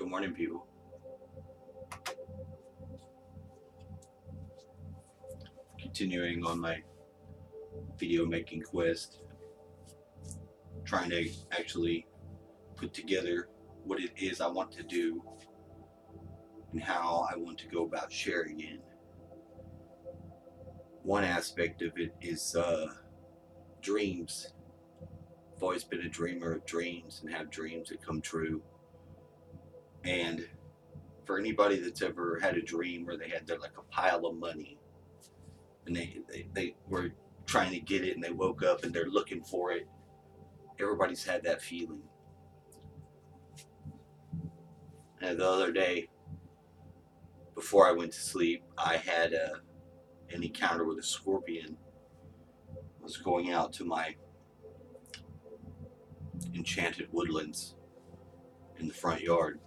Good morning, people. Continuing on my video making quest, trying to actually put together what it is I want to do and how I want to go about sharing it. One aspect of it is dreams. I've always been a dreamer of dreams and have dreams that come true. And for anybody that's ever had a dream where they had like a pile of money and they were trying to get it and they woke up and they're looking for it, everybody's had that feeling. And the other day, before I went to sleep, I had an encounter with a scorpion. I was going out to my enchanted woodlands in the front yard.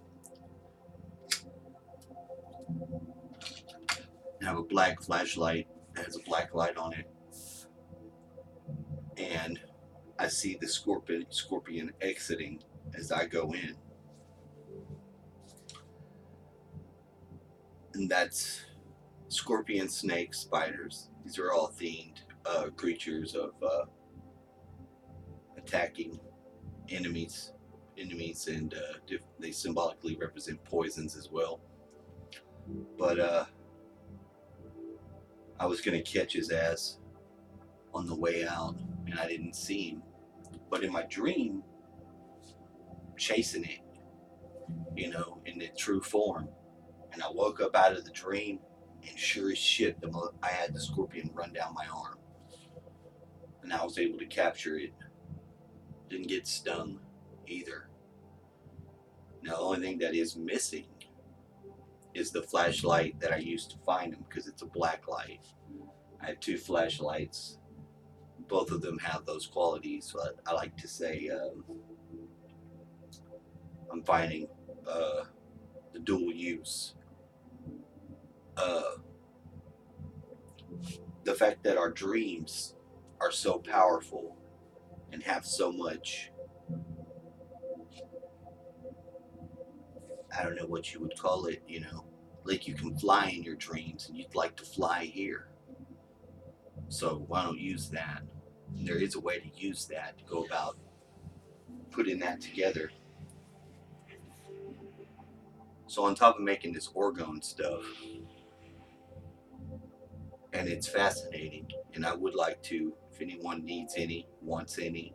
I have a black flashlight that has a black light on it, and I see the scorpion exiting as I go in. And that's scorpion, snakes, spiders. These are all themed creatures of attacking enemies, and they symbolically represent poisons as well. But I was gonna catch his ass on the way out, and I didn't see him. But in my dream, chasing it, in its true form. And I woke up out of the dream, and sure as shit, I had the scorpion run down my arm, and I was able to capture it. Didn't get stung either. Now, the only thing that is missing is the flashlight that I used to find him, because it's a black light. I have two flashlights. Both of them have those qualities. So I like to say I'm finding the dual use. The fact that our dreams are so powerful and have so much, I don't know what you would call it, like you can fly in your dreams and you'd like to fly here. So why don't use that? And there is a way to use that to go about putting that together. So on top of making this orgone stuff, and it's fascinating, and I would like to, if anyone needs any, wants any,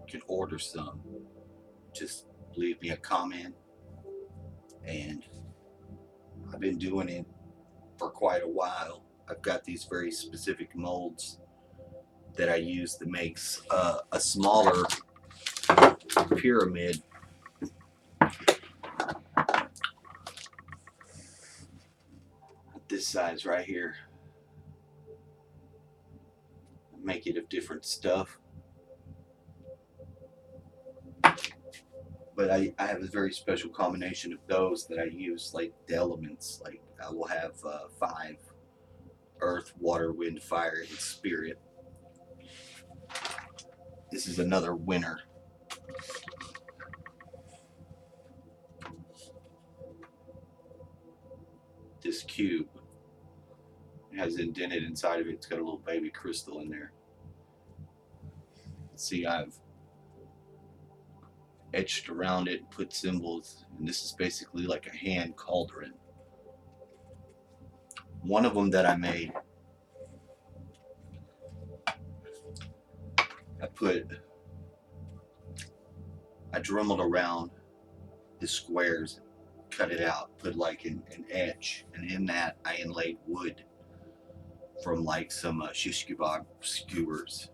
can order some. Just leave me a comment. And I've been doing it for quite a while. I've got these very specific molds that I use that makes a smaller pyramid. This size right here. Make it of different stuff. But I have a very special combination of those that I use, like the elements. Like I will have 5: earth, water, wind, fire, and spirit. This is another winner. This cube has indented inside of it. It's got a little baby crystal in there. See, I've etched around it, put symbols, and this is basically like a hand cauldron. One of them that I made, I dremeled around the squares, cut it out, put like an edge, and in that I inlaid wood from like some shish kebab skewers.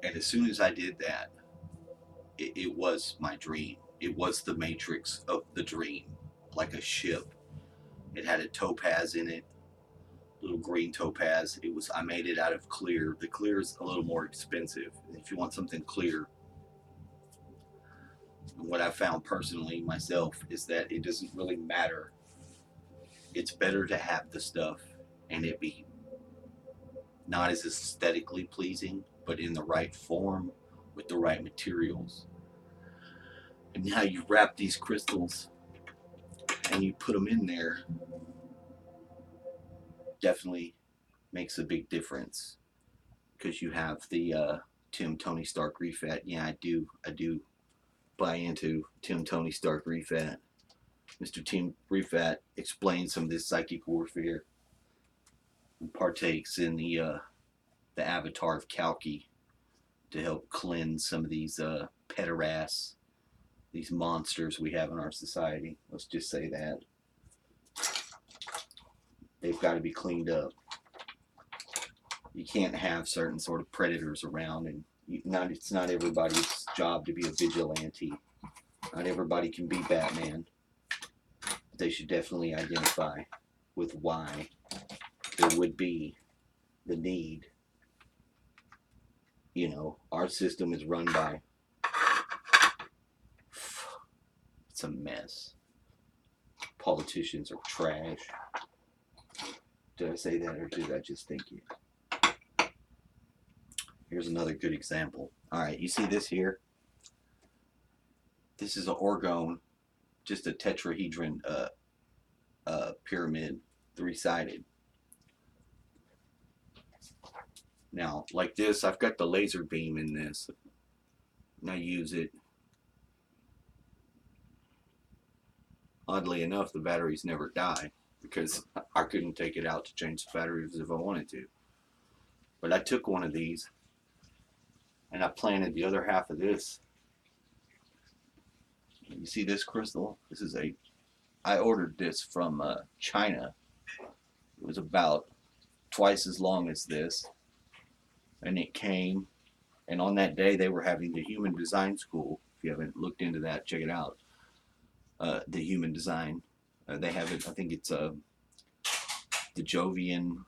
And as soon as I did that, it was my dream. It was the matrix of the dream, like a ship. It had a topaz in it, little green topaz. I made it out of clear. The clear is a little more expensive. If you want something clear, what I found personally myself is that it doesn't really matter. It's better to have the stuff and it be not as aesthetically pleasing, but in the right form with the right materials. And now you wrap these crystals and you put them in there. Definitely makes a big difference because you have the Tony Stark refat. Yeah, I do buy into Tony Stark refat. Mr. Tim Refat explains some of this psychic warfare and partakes in the avatar of Kalki to help cleanse some of these pederasts, these monsters we have in our society. Let's just say that. They've got to be cleaned up. You can't have certain sort of predators around, and it's not everybody's job to be a vigilante. Not everybody can be Batman. They should definitely identify with why there would be the need. You know, our system is run by, it's a mess. Politicians are trash. Did I say that, or did I just think it? Here's another good example. All right, you see this here? This is an orgone, just a tetrahedron pyramid, three-sided. Now, like this, I've got the laser beam in this, and I use it. Oddly enough, the batteries never die because I couldn't take it out to change the batteries if I wanted to. But I took one of these and I planted the other half of this. You see this crystal? This is I ordered this from China. It was about twice as long as this, and it came. And on that day, they were having the Human Design School. If you haven't looked into that, check it out. The Human Design. They have it. I think it's the Jovian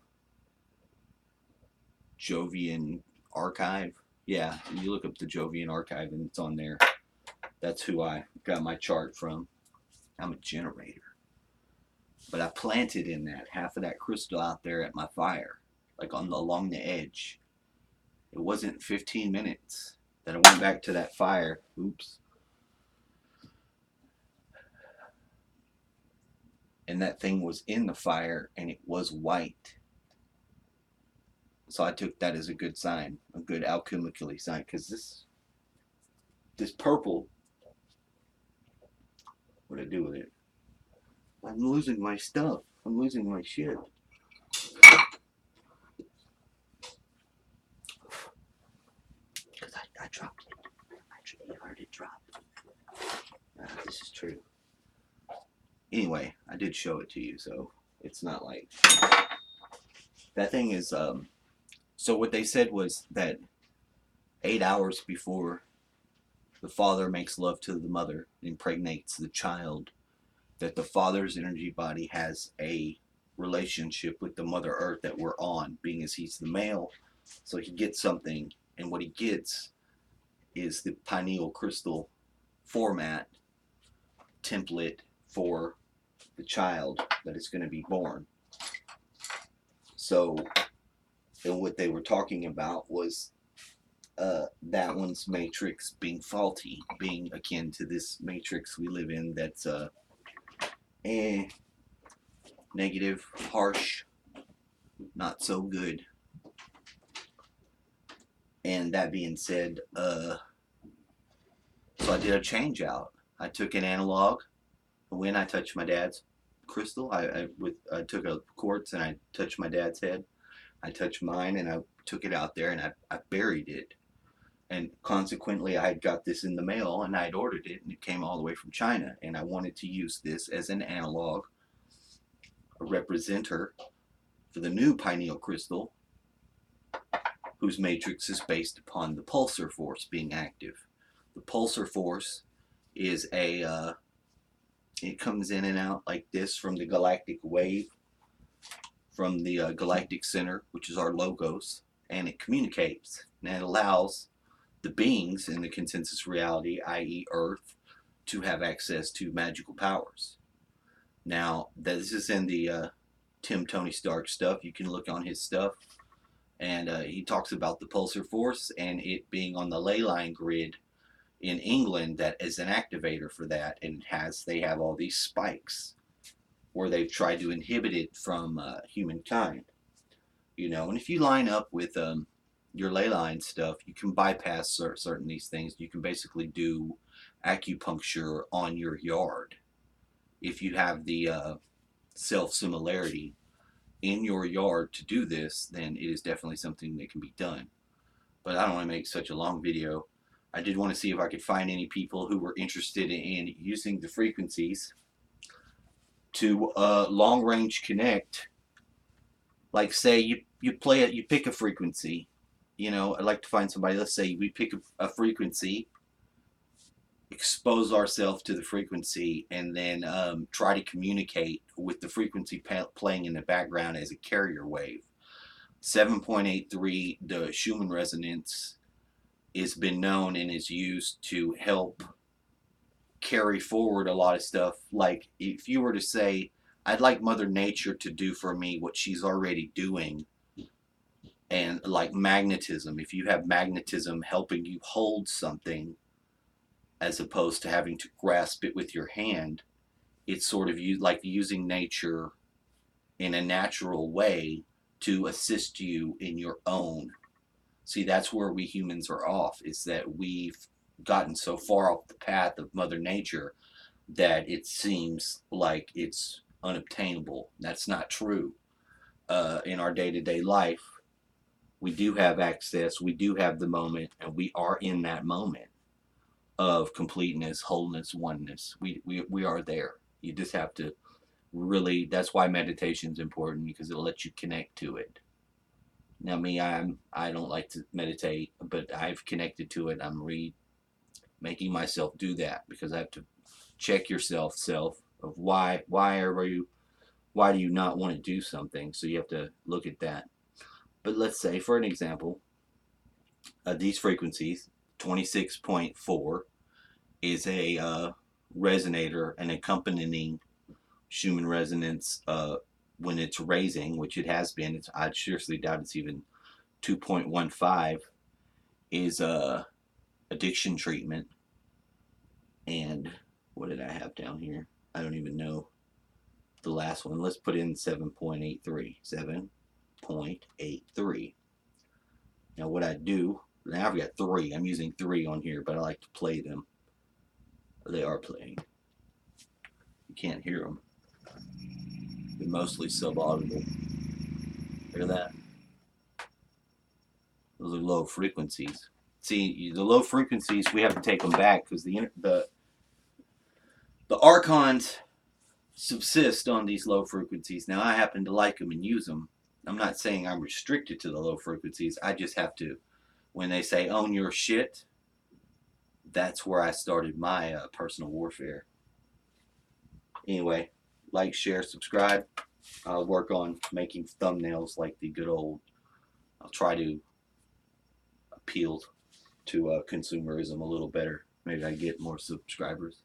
Archive. Yeah, you look up the Jovian Archive, and it's on there. That's who I got my chart from. I'm a generator. But I planted in that half of that crystal out there at my fire, like along the edge. It wasn't 15 minutes that I went back to that fire. Oops. And that thing was in the fire, and it was white. So I took that as a good sign, a good alchemically sign, because this purple, what did I do with it? I'm losing my stuff. I'm losing my shit. Because I dropped it. Actually, you heard it drop. This is true. Anyway, I did show it to you, so it's not like that thing is. So what they said was that 8 hours before the father makes love to the mother, impregnates the child, that the father's energy body has a relationship with the Mother Earth that we're on, being as he's the male. So he gets something, and what he gets is the pineal crystal format template for the child that is going to be born. So, and what they were talking about was that one's matrix being faulty, being akin to this matrix we live in that's negative, harsh, not so good. And that being said, so I did a change out. I took an analog. When I touched my dad's crystal, I took a quartz and I touched my dad's head. I touched mine and I took it out there and I buried it. And consequently, I had got this in the mail and I had ordered it, and it came all the way from China. And I wanted to use this as an analog, a representer for the new pineal crystal, whose matrix is based upon the pulsar force being active. The pulsar force is it comes in and out like this from the galactic wave, from the galactic center, which is our logos, and it communicates, and it allows the beings in the consensus reality, i.e. Earth, to have access to magical powers. Now, this is in the Tony Stark stuff. You can look on his stuff, and he talks about the pulsar force and it being on the ley line grid. in England that is an activator for that, and they have all these spikes where they've tried to inhibit it from humankind. And if you line up with your ley line stuff, you can bypass certain these things. You can basically do acupuncture on your yard if you have the self similarity in your yard to do this. Then it is definitely something that can be done. But I don't want to make such a long video. I did want to see if I could find any people who were interested in using the frequencies to long range connect. Like, say you play it, you pick a frequency. I'd like to find somebody. Let's say we pick a frequency, expose ourselves to the frequency, and then try to communicate with the frequency playing in the background as a carrier wave. 7.83, the Schumann resonance, has been known and is used to help carry forward a lot of stuff. Like, if you were to say, I'd like Mother Nature to do for me what she's already doing, and like magnetism, if you have magnetism helping you hold something as opposed to having to grasp it with your hand, it's sort of like using nature in a natural way to assist you in your own. See, that's where we humans are off, is that we've gotten so far off the path of Mother Nature that it seems like it's unobtainable. That's not true. In our day-to-day life, we do have access, we do have the moment, and we are in that moment of completeness, wholeness, oneness. We are there. You just have to really, that's why meditation is important, because it'll let you connect to it. Now, me, I don't like to meditate, but I've connected to it. I'm making myself do that, because I have to check yourself of why do you not want to do something. So you have to look at that. But let's say, for an example, these frequencies, 26.4 is a resonator, an accompanying Schumann resonance when it's raising, which it has been. I seriously doubt it's even 2.15 is addiction treatment. And what did I have down here? I don't even know the last one. Let's put in 7.83. 7.83. Now what I do, now I've got 3. I'm using 3 on here, but I like to play them. They are playing. You can't hear them. They're mostly subaudible. Look at that. Those are low frequencies. See, the low frequencies, we have to take them back, because the archons subsist on these low frequencies. Now, I happen to like them and use them. I'm not saying I'm restricted to the low frequencies. I just have to, when they say own your shit, that's where I started my personal warfare. Anyway, like, share, subscribe. I'll work on making thumbnails like the good old. I'll try to appeal to consumerism a little better. Maybe I get more subscribers.